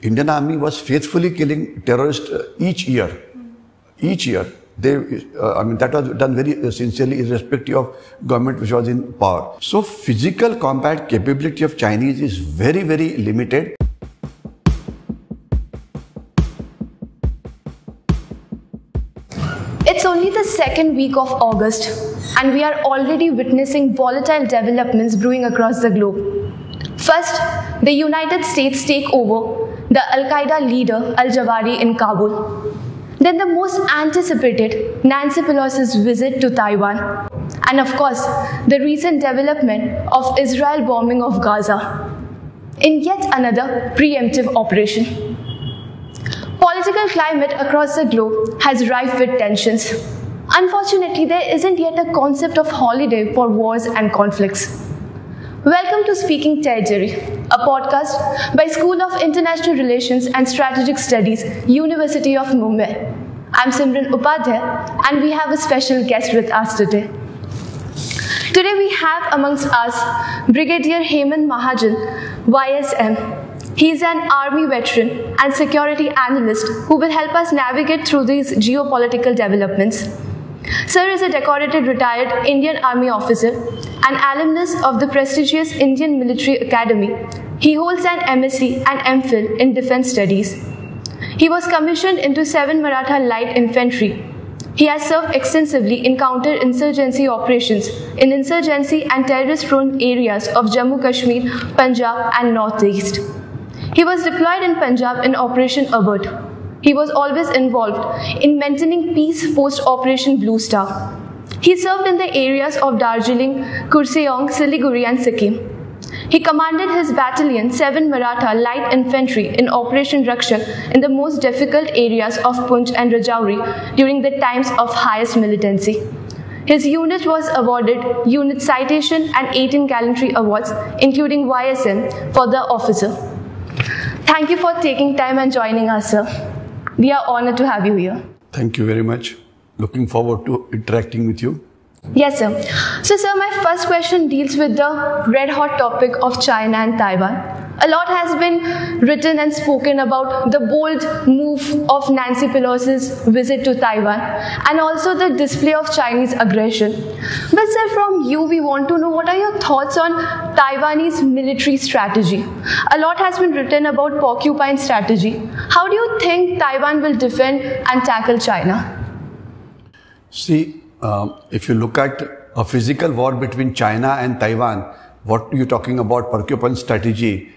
Indian Army was faithfully killing terrorists each year. Each year. That was done very sincerely, irrespective of government which was in power. So physical combat capability of Chinese is very, very limited. It's only the second week of August, and we are already witnessing volatile developments brewing across the globe. First, the United States take over the Al-Qaeda leader Al-Zawahiri in Kabul. Then the most anticipated Nancy Pelosi's visit to Taiwan. And of course, the recent development of Israel bombing of Gaza in yet another preemptive operation. Political climate across the globe has rife with tensions. Unfortunately, there isn't yet a concept of holiday for wars and conflicts. Welcome to Speaking Territory, a podcast by School of International Relations and Strategic Studies, University of Mumbai. I'm Simran Upadhyay, and we have a special guest with us today. Today we have amongst us Brigadier Hemant Mahajan, YSM. He is an army veteran and security analyst who will help us navigate through these geopolitical developments. Sir is a decorated retired Indian Army officer, an alumnus of the prestigious Indian Military Academy. He holds an MSc and MPhil in Defence Studies. He was commissioned into 7 Maratha Light Infantry. He has served extensively in counter-insurgency operations in insurgency and terrorist-prone areas of Jammu Kashmir, Punjab and Northeast. He was deployed in Punjab in Operation Abad. He was always involved in maintaining peace post-Operation Blue Star. He served in the areas of Darjeeling, Kurseong, Siliguri and Sikkim. He commanded his battalion 7 Maratha Light Infantry in Operation Rakshak in the most difficult areas of Poonch and Rajouri during the times of highest militancy. His unit was awarded Unit Citation and 18 Gallantry Awards, including YSM, for the officer. Thank you for taking time and joining us, sir. We are honored to have you here. Thank you very much. Looking forward to interacting with you. Yes, sir. So, sir, my first question deals with the red-hot topic of China and Taiwan. A lot has been written and spoken about the bold move of Nancy Pelosi's visit to Taiwan and also the display of Chinese aggression. But, sir, from you, we want to know what are your thoughts on Taiwanese military strategy? A lot has been written about porcupine strategy. How do you think Taiwan will defend and tackle China? See, if you look at a physical war between China and Taiwan, what you're talking about porcupine strategy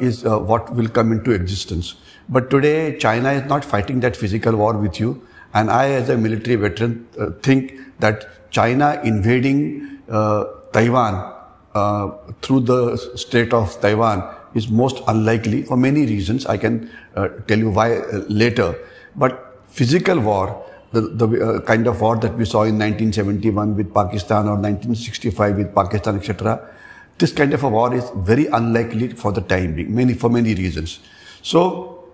is what will come into existence. But today, China is not fighting that physical war with you. And I, as a military veteran, think that China invading Taiwan through the Strait of Taiwan is most unlikely for many reasons. I can tell you why later. But physical war, the kind of war that we saw in 1971 with Pakistan or 1965 with Pakistan, etc. This kind of a war is very unlikely for the time being, for many reasons. So,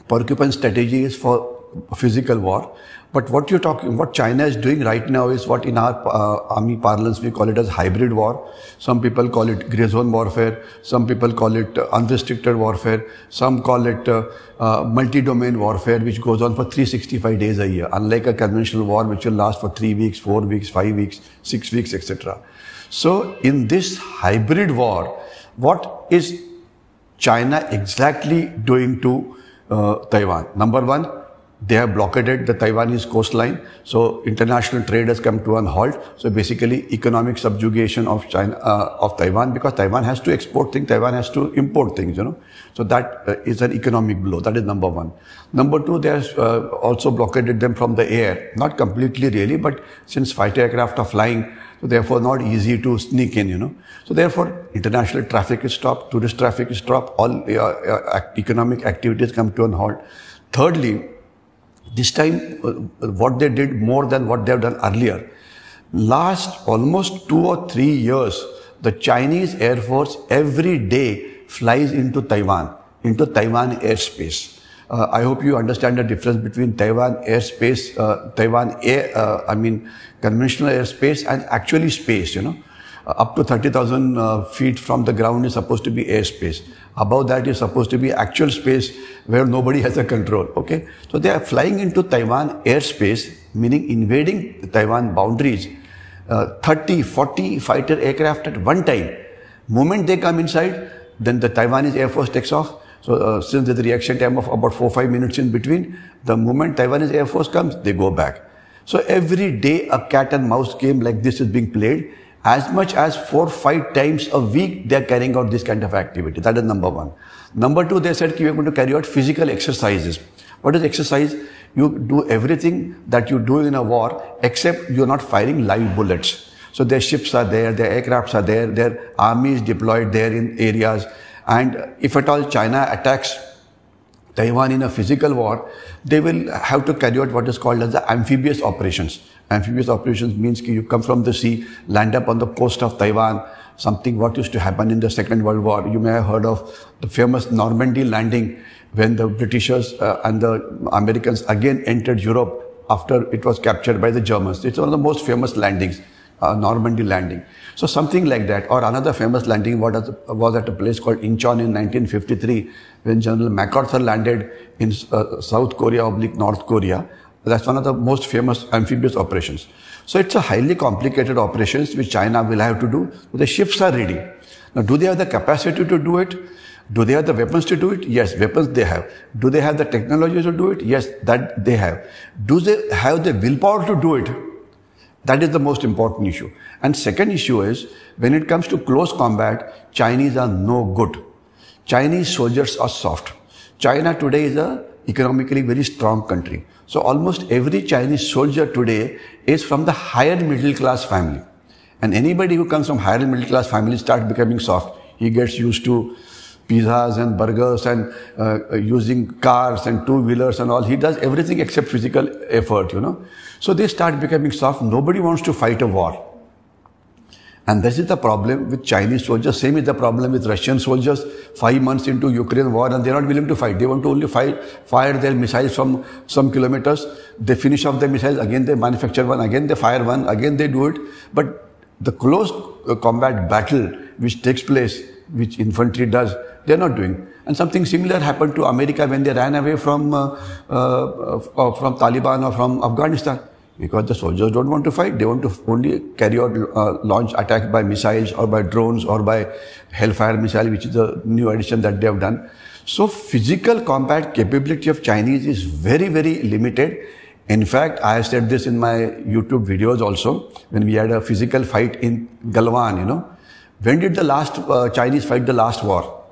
porcupine strategy is for physical war. But what China is doing right now is what in our army parlance we call it as hybrid war. Some people call it grey zone warfare. Some people call it unrestricted warfare. Some call it multi-domain warfare, which goes on for 365 days a year. Unlike a conventional war, which will last for 3 weeks, 4 weeks, 5 weeks, 6 weeks, etc. So, in this hybrid war, what is China exactly doing to Taiwan? Number one, they have blockaded the Taiwanese coastline. So international trade has come to a halt. So basically economic subjugation of China, of Taiwan, because Taiwan has to export things, Taiwan has to import things, So that is an economic blow. That is number one. Number two, they have also blockaded them from the air. Not completely really, but since fighter aircraft are flying, so therefore not easy to sneak in, So therefore international traffic is stopped, tourist traffic is stopped, all economic activities come to a halt. Thirdly, this time, what they did more than what they have done earlier. Last almost 2 or 3 years, the Chinese Air Force every day flies into Taiwan airspace. I hope you understand the difference between Taiwan airspace, conventional airspace and actually space, up to 30,000 feet from the ground is supposed to be airspace. Above that is supposed to be actual space where nobody has a control. Okay, so they are flying into Taiwan airspace, meaning invading Taiwan boundaries. 30, 40 fighter aircraft at one time. Moment they come inside, then the Taiwanese Air Force takes off. So since there's a reaction time of about 4-5 minutes in between, the moment Taiwanese Air Force comes, they go back. So every day a cat and mouse game like this is being played. As much as 4-5 times a week, they are carrying out this kind of activity. That is number one. Number two, they said we are going to carry out physical exercises. What is exercise? You do everything that you do in a war, except you're not firing live bullets. So their ships are there, their aircrafts are there, their army is deployed there in areas. And if at all China attacks Taiwan in a physical war, they will have to carry out what is called as the amphibious operations. Amphibious operations means you come from the sea, land up on the coast of Taiwan, something what used to happen in the Second World War. You may have heard of the famous Normandy landing when the Britishers and the Americans again entered Europe after it was captured by the Germans. It's one of the most famous landings, Normandy landing. So something like that. Or another famous landing was at a place called Incheon in 1953 when General MacArthur landed in South Korea / North Korea. That's one of the most famous amphibious operations. So it's a highly complicated operations which China will have to do. The ships are ready. Now, do they have the capacity to do it? Do they have the weapons to do it? Yes, weapons they have. Do they have the technology to do it? Yes, that they have. Do they have the willpower to do it? That is the most important issue. And second issue is, when it comes to close combat, Chinese are no good. Chinese soldiers are soft. China today is a economically very strong country. So almost every Chinese soldier today is from the higher middle class family. And anybody who comes from higher middle class family starts becoming soft. He gets used to pizzas and burgers and using cars and two-wheelers and all. He does everything except physical effort, you know. So they start becoming soft. Nobody wants to fight a war. And this is the problem with Chinese soldiers. Same is the problem with Russian soldiers. 5 months into Ukraine war and they're not willing to fight. They want to only fire their missiles from some kilometers. They finish off the missiles. Again, they manufacture one. Again, they fire one. Again, they do it. But the close combat battle which takes place, which infantry does, they're not doing. And something similar happened to America when they ran away from Taliban or from Afghanistan. Because the soldiers don't want to fight. They want to only carry out launch attacks by missiles or by drones or by Hellfire missile, which is the new addition that they have done. So physical combat capability of Chinese is very, very limited. In fact, I have said this in my YouTube videos also, when we had a physical fight in Galwan, you know. When did the last Chinese fight the last war?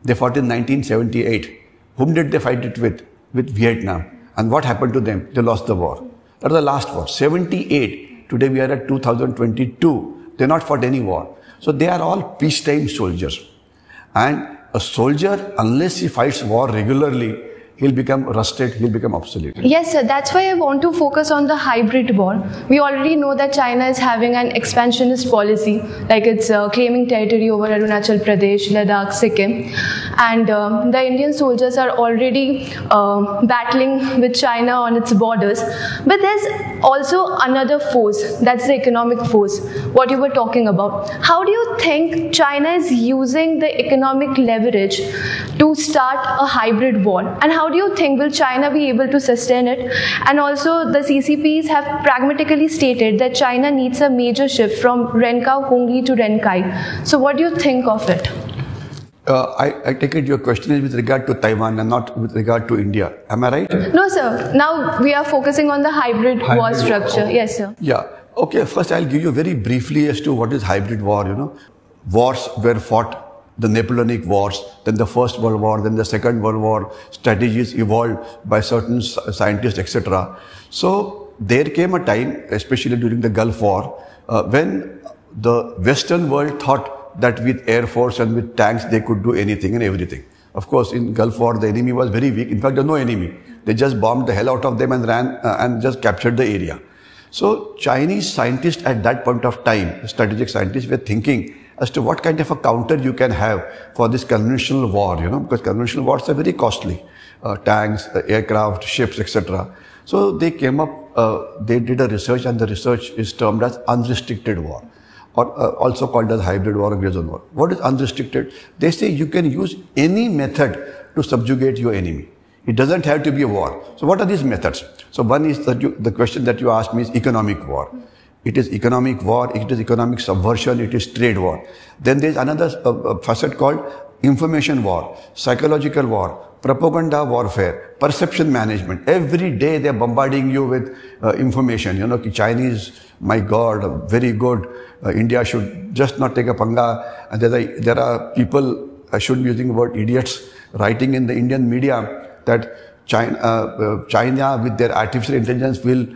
They fought in 1978. Whom did they fight it with? With Vietnam. And what happened to them? They lost the war. That was the last war. 78. Today we are at 2022. They not fought any war. So they are all peacetime soldiers. And a soldier, unless he fights war regularly, he'll become rusted, he'll become obsolete. Yes, sir. That's why I want to focus on the hybrid war. We already know that China is having an expansionist policy, like it's claiming territory over Arunachal Pradesh, Ladakh, Sikkim. And the Indian soldiers are already battling with China on its borders. But there's also another force, that's the economic force, what you were talking about. How do you think China is using the economic leverage to start a hybrid war? And how do you think will China be able to sustain it? And also the CCPs have pragmatically stated that China needs a major shift from Renkao Hongli to Renkai. So what do you think of it? I take it your question is with regard to Taiwan and not with regard to India. Am I right? No, sir. Now we are focusing on the hybrid war structure. Okay. Yes, sir. Yeah. Okay. First, I'll give you very briefly as to what is hybrid war. You know, wars were fought. The Napoleonic Wars, then the First World War, then the Second World War, strategies evolved by certain scientists, etc. So there came a time, especially during the Gulf War, when the Western world thought that with Air Force and with tanks they could do anything and everything. Of course, in Gulf War the enemy was very weak. In fact, there was no enemy. They just bombed the hell out of them and ran and just captured the area. So Chinese scientists at that point of time, strategic scientists, were thinking as to what kind of a counter you can have for this conventional war, you know, because conventional wars are very costly. Tanks, aircraft, ships, etc. So they came up, they did a research, and the research is termed as unrestricted war. or also called as hybrid war or gray zone war. What is unrestricted? They say you can use any method to subjugate your enemy. It doesn't have to be a war. So what are these methods? So one is that the question that you asked me is economic war. It is economic war, it is economic subversion, it is trade war. Then there is another facet called information war, psychological war, propaganda warfare, perception management. Every day they are bombarding you with information. You know, Chinese, my God, very good. India should just not take a panga. And there are people, I shouldn't be using the word idiots, writing in the Indian media that China with their artificial intelligence will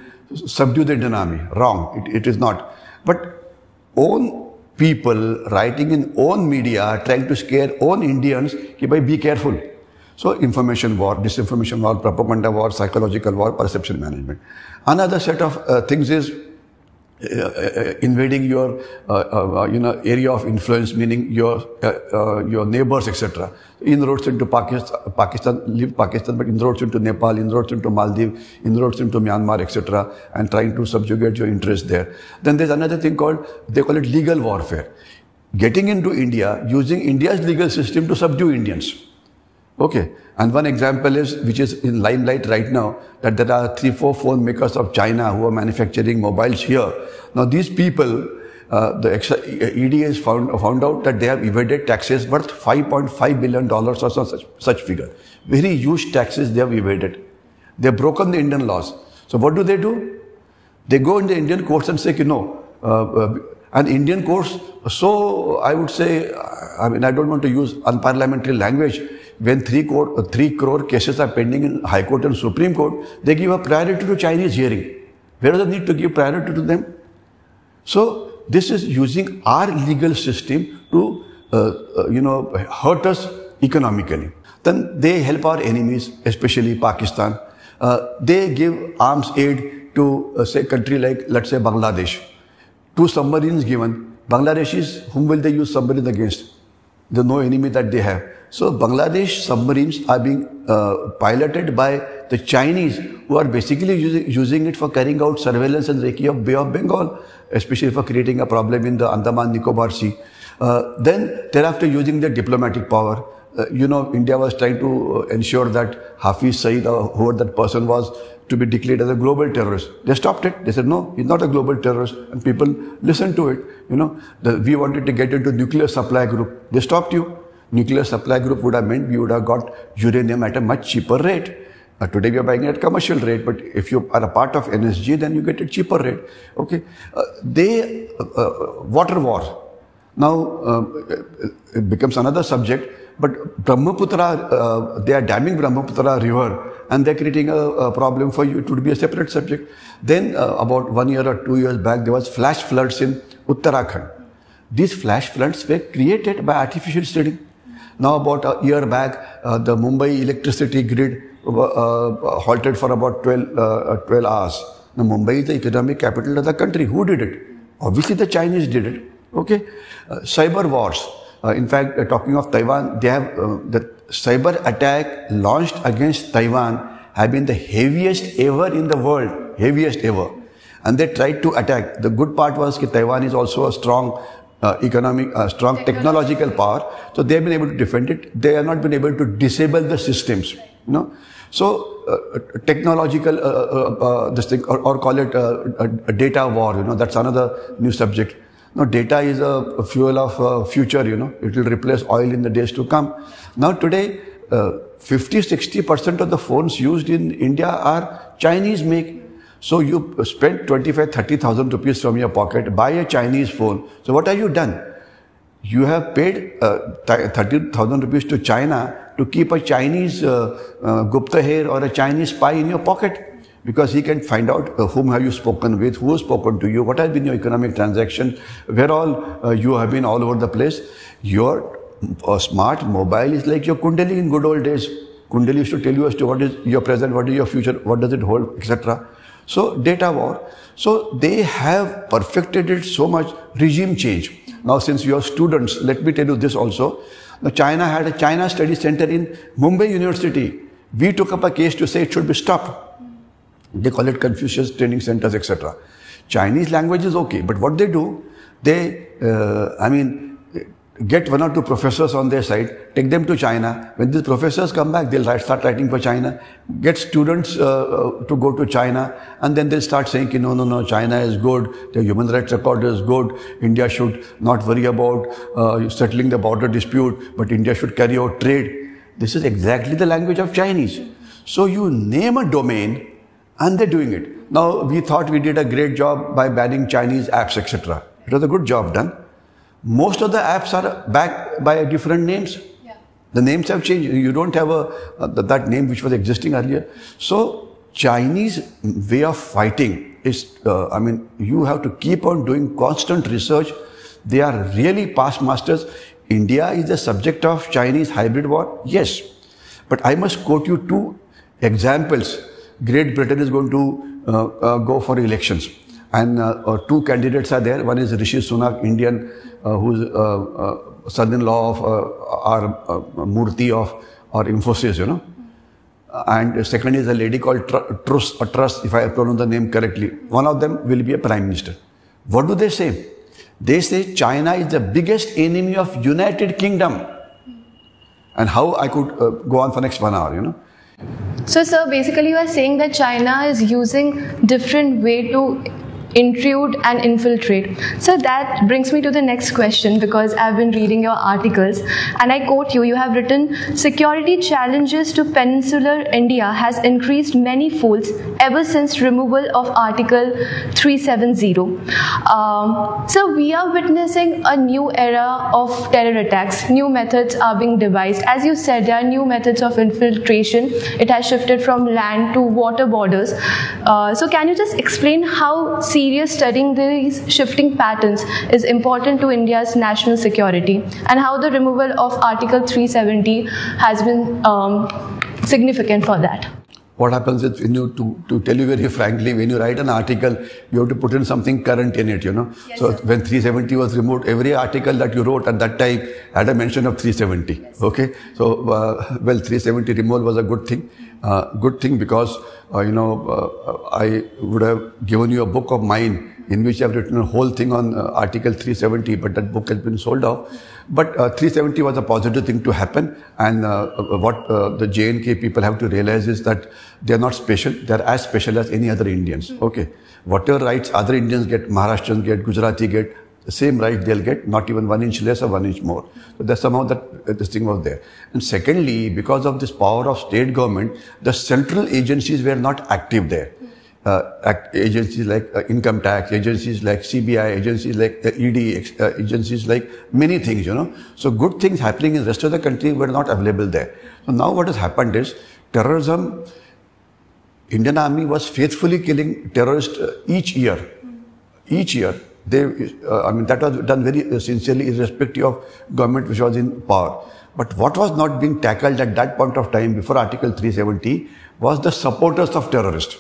subdue the Indian army. Wrong, it is not. But own people writing in own media trying to scare own Indians, ki bhai be careful. So information war, disinformation war, propaganda war, psychological war, perception management. Another set of things is invading your area of influence, meaning your neighbors, etc. Inroads into Pakistan, leave Pakistan, but inroads into Nepal, inroads into Maldives, inroads into Myanmar, etc. and trying to subjugate your interest there. Then there's another thing called, they call it legal warfare. Getting into India, using India's legal system to subdue Indians. Okay, and one example is, which is in limelight right now, that there are 3-4 phone makers of China who are manufacturing mobiles here. Now these people, the ED has found out that they have evaded taxes worth $5.5 billion or such figure. Very huge taxes they have evaded. They have broken the Indian laws. So what do? They go in the Indian courts and say, and Indian courts, so I would say, I mean, I don't want to use unparliamentary language. When 3 crore cases are pending in High Court and Supreme Court, they give a priority to Chinese hearing. Where is the need to give priority to them? So this is using our legal system to, hurt us economically. Then they help our enemies, especially Pakistan. They give arms aid to, say, a country like, let's say, Bangladesh. 2 submarines given. Bangladeshis, whom will they use submarines against? There's no enemy that they have. So Bangladesh submarines are being piloted by the Chinese, who are basically using it for carrying out surveillance and recce of Bay of Bengal, especially for creating a problem in the Andaman Nicobar Sea. Then thereafter using their diplomatic power. India was trying to ensure that Hafiz Saeed, or whoever that person was, to be declared as a global terrorist. They stopped it. They said, no, he's not a global terrorist. And people listened to it. We wanted to get into nuclear supply group. They stopped you. Nuclear supply group would have meant we would have got uranium at a much cheaper rate. Today we are buying it at commercial rate, but if you are a part of NSG, then you get a cheaper rate. Okay. Water war. Now, it becomes another subject. But Brahmaputra, they are damming Brahmaputra river and they're creating a problem for you. It would be a separate subject. Then about 1 year or 2 years back, there was flash floods in Uttarakhand. These flash floods were created by artificial shading. Now about a year back, the Mumbai electricity grid halted for about 12 hours. Now Mumbai is the economic capital of the country. Who did it? Obviously the Chinese did it. Okay. Cyber wars. In fact, talking of Taiwan, they have the cyber attack launched against Taiwan have been the heaviest ever in the world, heaviest ever. And they tried to attack. The good part was that Taiwan is also a strong strong technological power. So they have been able to defend it. They have not been able to disable the systems. So technological this thing, or call it a data war. That's another new subject. Now, data is a fuel of future, it will replace oil in the days to come. Now, today, 50-60% of the phones used in India are Chinese make. So, you spend 25,000-30,000 rupees from your pocket, buy a Chinese phone. So, what have you done? You have paid 30,000 rupees to China to keep a Chinese Gupta or a Chinese spy in your pocket. Because he can find out whom have you spoken with, who has spoken to you, what has been your economic transaction, where all you have been all over the place. Your smart mobile is like your Kundali in good old days. Kundali used to tell you as to what is your present, what is your future, what does it hold, etc. So data war. So they have perfected it so much. Regime change. Now since you are students, let me tell you this also. Now China had a China Study Center in Mumbai University. We took up a case to say it should be stopped. They call it Confucius Training Centers, etc. Chinese language is okay, but what they do, They, get one or two professors on their side, take them to China. When these professors come back, they'll start writing for China, get students to go to China, and then they'll start saying, no, China is good, the human rights record is good, India should not worry about settling the border dispute, but India should carry out trade. This is exactly the language of Chinese. So you name a domain, and they're doing it. Now, we thought we did a great job by banning Chinese apps, etc. It was a good job done. Most of the apps are backed by different names. Yeah. The names have changed. You don't have that name which was existing earlier. So Chinese way of fighting is, you have to keep on doing constant research. They are really past masters. India is the subject of Chinese hybrid war. Yes. But I must quote you two examples. Great Britain is going to go for elections. And two candidates are there. One is Rishi Sunak, Indian, who's son-in-law of our Murthy of our Infosys, And second is a lady called Truss, if I pronounce the name correctly. One of them will be a prime minister. What do they say? They say China is the biggest enemy of United Kingdom. And how I could go on for next 1 hour, So, sir, basically you are saying that China is using different way to intrude and infiltrate. So that brings me to the next question, because I've been reading your articles and I quote you, you have written, security challenges to peninsular India has increased many folds ever since removal of Article 370. So we are witnessing a new era of terror attacks. New methods are being devised. As you said, there are new methods of infiltration. It has shifted from land to water borders. So can you just explain how serious studying these shifting patterns is important to India's national security, and how the removal of Article 370 has been significant for that? What happens is, to tell you very frankly, when you write an article, you have to put in something current in it, Yes, so sir. When 370 was removed, every article that you wrote at that time had a mention of 370. Yes. Okay. So, 370 removal was a good thing. Because, I would have given you a book of mine in which I've written a whole thing on Article 370, but that book has been sold off. But 370 was a positive thing to happen, and what the J&K people have to realize is that they're not special, they're as special as any other Indians. Okay, whatever rights other Indians get, Maharashtrians get, Gujarati get, the same right they'll get, not even 1 inch less or 1 inch more. So that's somehow that this thing was there. And secondly, because of this power of state government, the central agencies were not active there. Agencies like income tax, agencies like CBI, agencies like ED, agencies like many things, So good things happening in the rest of the country were not available there. So now what has happened is, terrorism, Indian Army was faithfully killing terrorists each year. Each year. That was done very sincerely, irrespective of government which was in power. But what was not being tackled at that point of time, before Article 370, was the supporters of terrorists.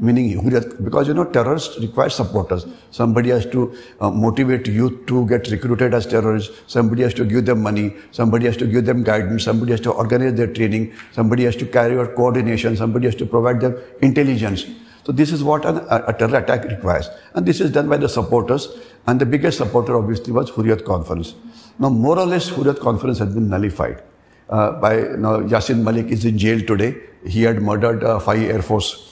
Meaning, because terrorists require supporters. Somebody has to motivate youth to get recruited as terrorists. Somebody has to give them money. Somebody has to give them guidance. Somebody has to organize their training. Somebody has to carry out coordination. Somebody has to provide them intelligence. So this is what a terror attack requires. And this is done by the supporters. And the biggest supporter obviously was Hurriyat Conference. Now more or less Hurriyat Conference has been nullified. Yasin Malik is in jail today. He had murdered 5 Air Force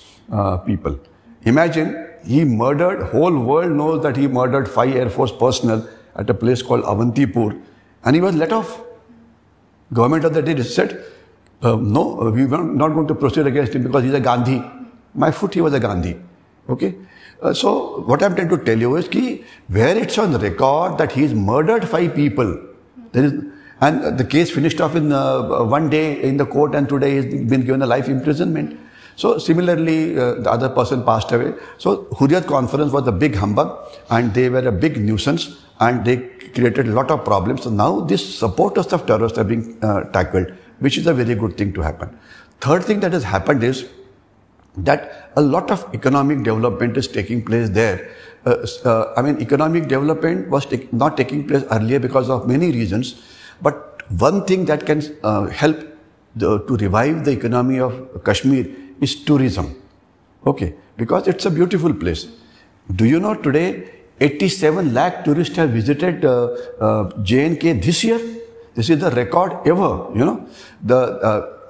people. Imagine, he murdered, whole world knows that he murdered 5 Air Force personnel at a place called Avantipur, and he was let off. Government of the day said, no, we were not going to proceed against him because he's a Gandhi. My foot, he was a Gandhi. Okay. So what I'm trying to tell you is where it's on record that he's murdered 5 people, and the case finished off in 1 day in the court, and today he's been given a life imprisonment. So similarly, the other person passed away. So Hurriyat Conference was a big humbug, and they were a big nuisance, and they created a lot of problems. So now these supporters of terrorists are being tackled, which is a very good thing to happen. Third thing that has happened is that a lot of economic development is taking place there. Economic development was not taking place earlier because of many reasons, but one thing that can help to revive the economy of Kashmir is tourism. Okay, because it's a beautiful place. Do you know today 87 lakh tourists have visited J&K this year. This is the record ever, you know.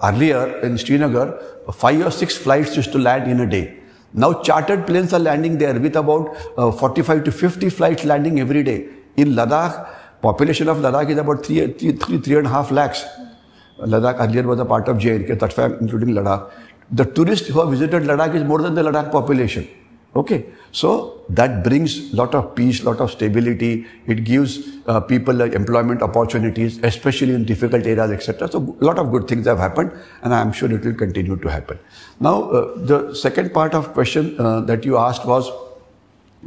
Earlier in Srinagar, 5 or 6 flights used to land in a day. Now chartered planes are landing there with about 45 to 50 flights landing every day. In Ladakh, population of Ladakh is about 3.5 lakhs. Ladakh earlier was a part of J&K, that's why I'm including Ladakh. The tourists who have visited Ladakh is more than the Ladakh population. Okay, so that brings lot of peace, lot of stability. It gives people employment opportunities, especially in difficult areas, etc. So a lot of good things have happened, and I am sure it will continue to happen. Now, the second part of question that you asked was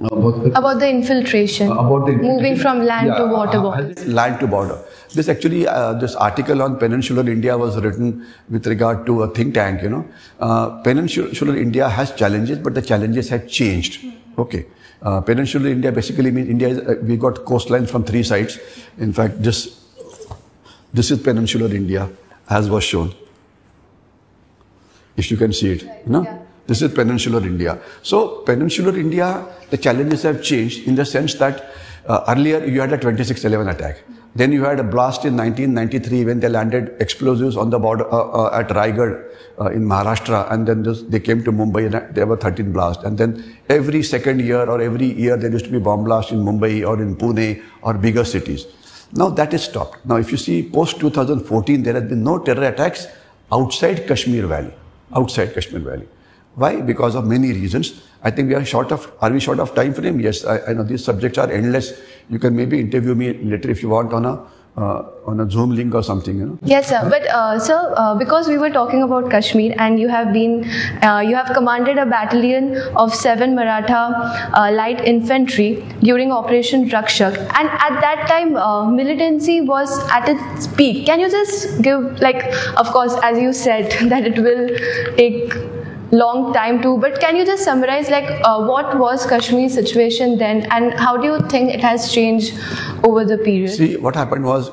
about the infiltration, moving from land to water border. Land to border. This actually, this article on Peninsular India was written with regard to a think tank, you know. Peninsular India has challenges, but the challenges have changed. Okay. Peninsular India basically means India is, we got coastlines from 3 sides. In fact, this is Peninsular India, as was shown. If you can see it, you know. Yeah. This is Peninsular India. So, Peninsular India, the challenges have changed in the sense that earlier you had a 26/11 attack. Then you had a blast in 1993 when they landed explosives on the border at Raigad in Maharashtra, and then they came to Mumbai and there were 13 blasts. And then every second year or every year there used to be bomb blasts in Mumbai or in Pune or bigger cities. Now that is stopped. Now if you see post 2014, there has been no terror attacks outside Kashmir Valley. Outside Kashmir Valley. Why? Because of many reasons. I think we are short of time frame? Yes, I know these subjects are endless. You can maybe interview me later if you want on a Zoom link or something, you know. Yes, sir. But sir, because we were talking about Kashmir, and you have commanded a battalion of 7 Maratha light infantry during Operation Rakshak, and at that time militancy was at its peak. Can you just give, like, of course, as you said, that it will take long time too, but can you just summarize, like, what was Kashmir's situation then, and how do you think it has changed over the period? See, what happened was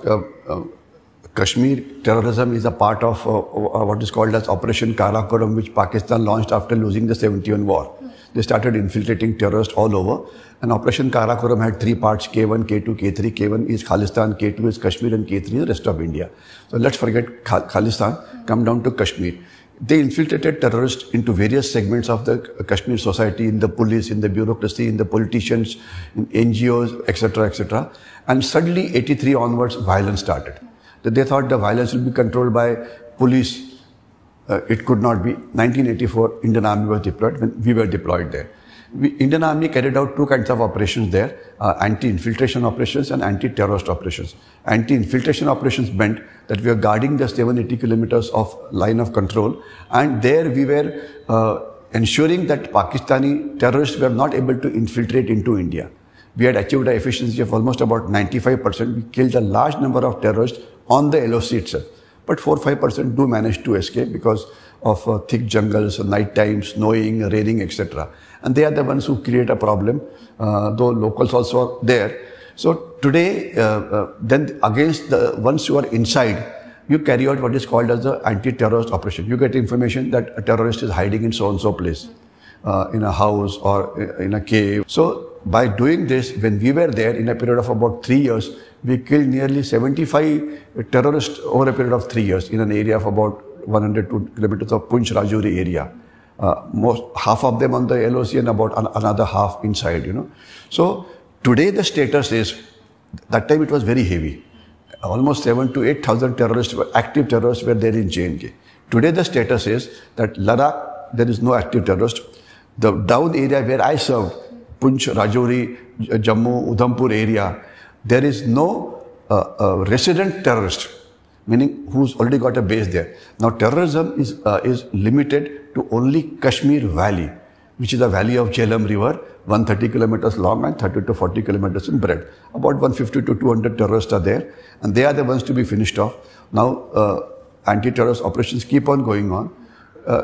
Kashmir terrorism is a part of what is called as Operation Karakoram, which Pakistan launched after losing the 71 war. They started infiltrating terrorists all over, and Operation Karakoram had 3 parts: K1, K2, K3. K1 is Khalistan, K2 is Kashmir, and K3 is the rest of India. So let's forget Khalistan, come down to Kashmir. They infiltrated terrorists into various segments of the Kashmir society, in the police, in the bureaucracy, in the politicians, in NGOs, etc., etc. And suddenly, 83 onwards, violence started. They thought the violence will be controlled by police. It could not be. 1984, Indian Army was deployed when we were deployed there. Indian Army carried out 2 kinds of operations there, anti-infiltration operations and anti-terrorist operations. Anti-infiltration operations meant that we were guarding the 780 kilometers of line of control, and there we were ensuring that Pakistani terrorists were not able to infiltrate into India. We had achieved an efficiency of almost about 95%. We killed a large number of terrorists on the LOC itself. But 4-5% do manage to escape because of thick jungles, night time, snowing, raining, etc. And they are the ones who create a problem, though locals also are there. So today, then against the ones who are inside, you carry out what is called as the anti-terrorist operation. You get information that a terrorist is hiding in so-and-so place, in a house or in a cave. So by doing this, when we were there in a period of about 3 years, we killed nearly 75 terrorists over a period of 3 years in an area of about 102 kilometers of Poonch Rajouri area. Half of them on the LOC and about another half inside, you know. So today the status is, that time it was very heavy. Almost 7,000 to 8,000 terrorists, active terrorists were there in J&K. Today the status is that Ladakh, there is no active terrorist. The down area where I served, Poonch, Rajouri, Jammu, Udhampur area, there is no resident terrorist, meaning who's already got a base there. Now terrorism is limited to only Kashmir Valley, which is a valley of Jhelum River, 130 kilometers long and 30 to 40 kilometers in breadth. About 150 to 200 terrorists are there, and they are the ones to be finished off. Now anti-terrorist operations keep on going on.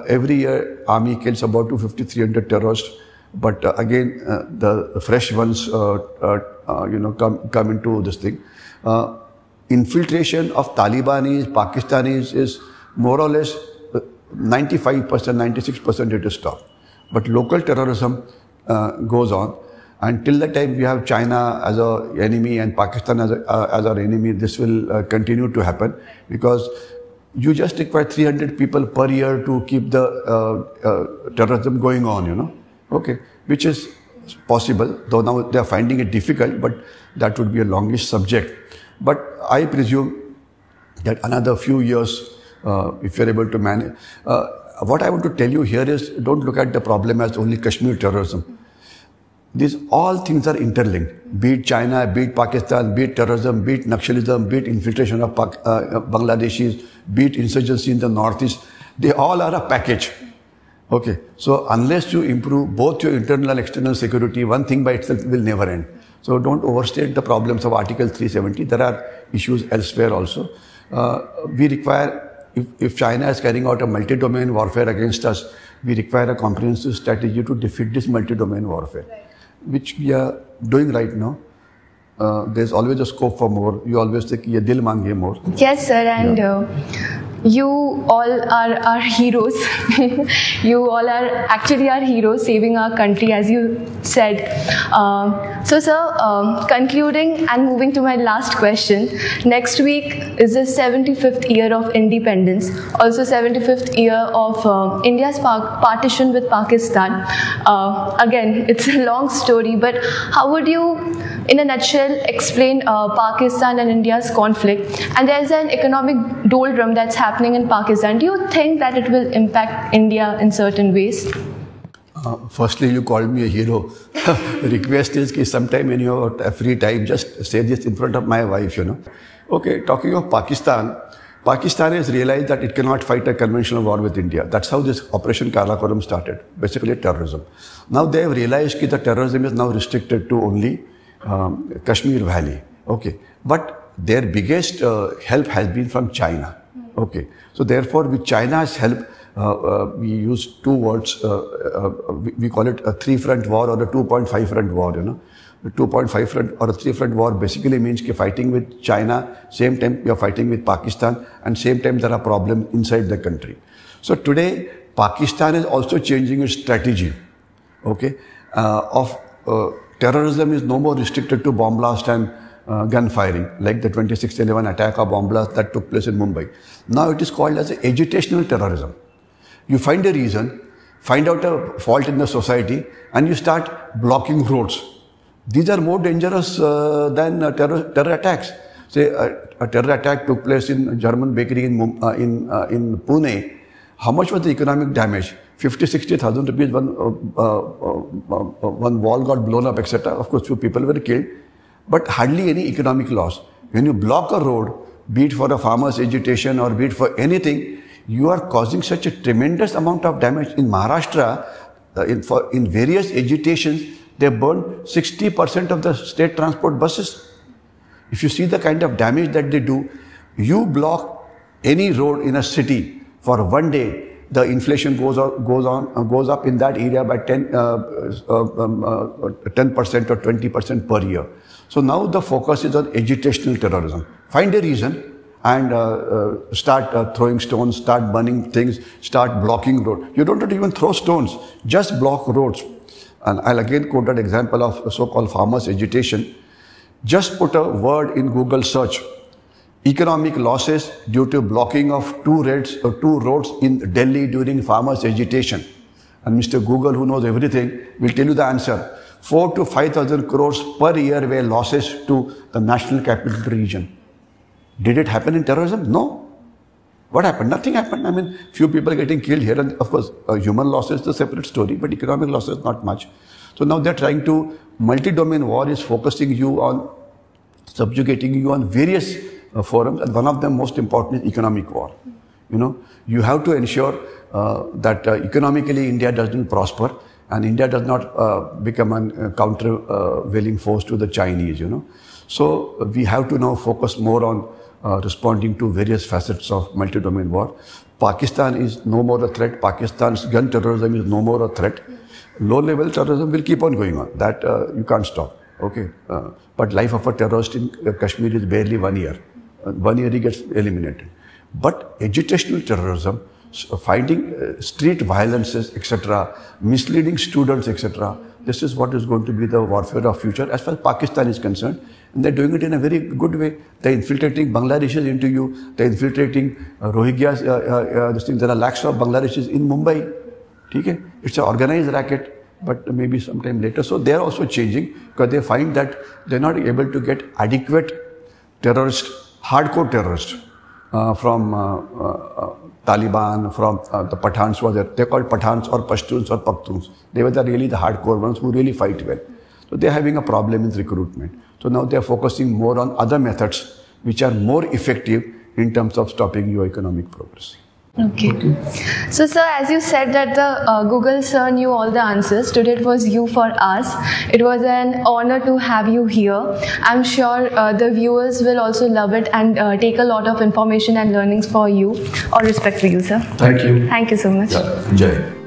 Every year army kills about 250-300 terrorists, but again the fresh ones come into this thing. Infiltration of Talibanis, Pakistanis is more or less 95%, 96% it is stopped. But local terrorism goes on, And till the time we have China as our enemy and Pakistan as our enemy, this will continue to happen, because you just require 300 people per year to keep the terrorism going on, you know. Okay, which is possible, though now they are finding it difficult, but that would be a longish subject. But I presume that another few years, if you're able to manage. What I want to tell you here is, don't look at the problem as only Kashmir terrorism. These all things are interlinked. Be it China, be it Pakistan, be it terrorism, be it Naxalism, be it infiltration of Bangladeshis, be it insurgency in the northeast. They all are a package. Okay. So unless you improve both your internal and external security, one thing by itself will never end. So don't overstate the problems of Article 370. There are issues elsewhere also. We require, if China is carrying out a multi-domain warfare against us, we require a comprehensive strategy to defeat this multi-domain warfare, which we are doing right now. There's always a scope for more. You always think, ye dil mange more. Yes, sir, and you all are our heroes. You all are actually our heroes, saving our country, as you said. So, sir, concluding and moving to my last question. Next week is the 75th year of independence, also 75th year of India's partition with Pakistan. Again, it's a long story, but how would you, in a nutshell, explain Pakistan and India's conflict? And there's an economic doldrum that's happening in Pakistan. Do you think that it will impact India in certain ways? Firstly, you called me a hero. Request is that sometime when you have free time, just say this in front of my wife, you know. Okay, talking of Pakistan, Pakistan has realized that it cannot fight a conventional war with India. That's how this Operation Karakoram started, basically terrorism. Now they have realized that the terrorism is now restricted to only Kashmir Valley. Okay, but their biggest help has been from China. Okay, so therefore with China's help, we use two words, we call it a three-front war or a 2.5 front war, you know. The 2.5 front or a 3-front war basically means you're fighting with China, same time you're fighting with Pakistan, and same time there are problems inside the country. So today, Pakistan is also changing its strategy, okay, terrorism is no more restricted to bomb blast and gun firing, like the 26/11 attack or bomb blast that took place in Mumbai. Now it is called as agitational terrorism. You find a reason, find out a fault in the society, and you start blocking roads. These are more dangerous than terror attacks. Say a terror attack took place in a German bakery in Pune. How much was the economic damage? 50,000-60,000 rupees. One wall got blown up, etc. Of course, few people were killed, but hardly any economic loss. When you block a road, be it for a farmer's agitation or be it for anything, you are causing such a tremendous amount of damage. In Maharashtra, in various agitations, they burned 60% of the state transport buses. If you see the kind of damage that they do, you block any road in a city for one day, the inflation goes up in that area by 10% or 20% per year. So now the focus is on agitational terrorism. Find a reason and start throwing stones, start burning things, start blocking roads. You don't have to even throw stones, just block roads. And I'll again quote that example of so-called farmers' agitation. Just put a word in Google search, economic losses due to blocking of two roads in Delhi during farmers' agitation. And Mr. Google, who knows everything, will tell you the answer. 4,000 to 5,000 crores per year were losses to the national capital region. Did it happen in terrorism? No. What happened? Nothing happened. I mean, few people getting killed here, and of course, human losses is a separate story, but economic losses not much. So now they're trying to, multi-domain war is focusing you on, subjugating you on various forums, and one of them most important is economic war. You know, you have to ensure that economically India doesn't prosper and India does not become a countervailing force to the Chinese, you know. So we have to now focus more on responding to various facets of multi-domain war. Pakistan is no more a threat. Pakistan's gun terrorism is no more a threat. Low-level terrorism will keep on going on. That you can't stop. Okay, but life of a terrorist in Kashmir is barely 1 year. 1 year he gets eliminated. But agitational terrorism, finding street violences, etc., misleading students, etc., this is what is going to be the warfare of future as far as Pakistan is concerned. And they're doing it in a very good way. They're infiltrating Bangladeshis into you. They're infiltrating Rohingyas. This thing. There are lakhs of Bangladeshis in Mumbai. Okay? It's an organized racket, but maybe sometime later. So they're also changing because they find that they're not able to get adequate terrorists, hardcore terrorists from Taliban, from the Pathans who are there. They're called Pathans or Pashtuns or Pakhtuns. They were really the hardcore ones who really fight well. So they're having a problem with recruitment. So now they're focusing more on other methods which are more effective in terms of stopping your economic progress. Okay. So, sir, as you said that the Google sir knew all the answers, today it was you for us. It was an honor to have you here. I'm sure the viewers will also love it and take a lot of information and learnings for you. All respect for you, sir. Thank you. Thank you so much. Yeah. Jai.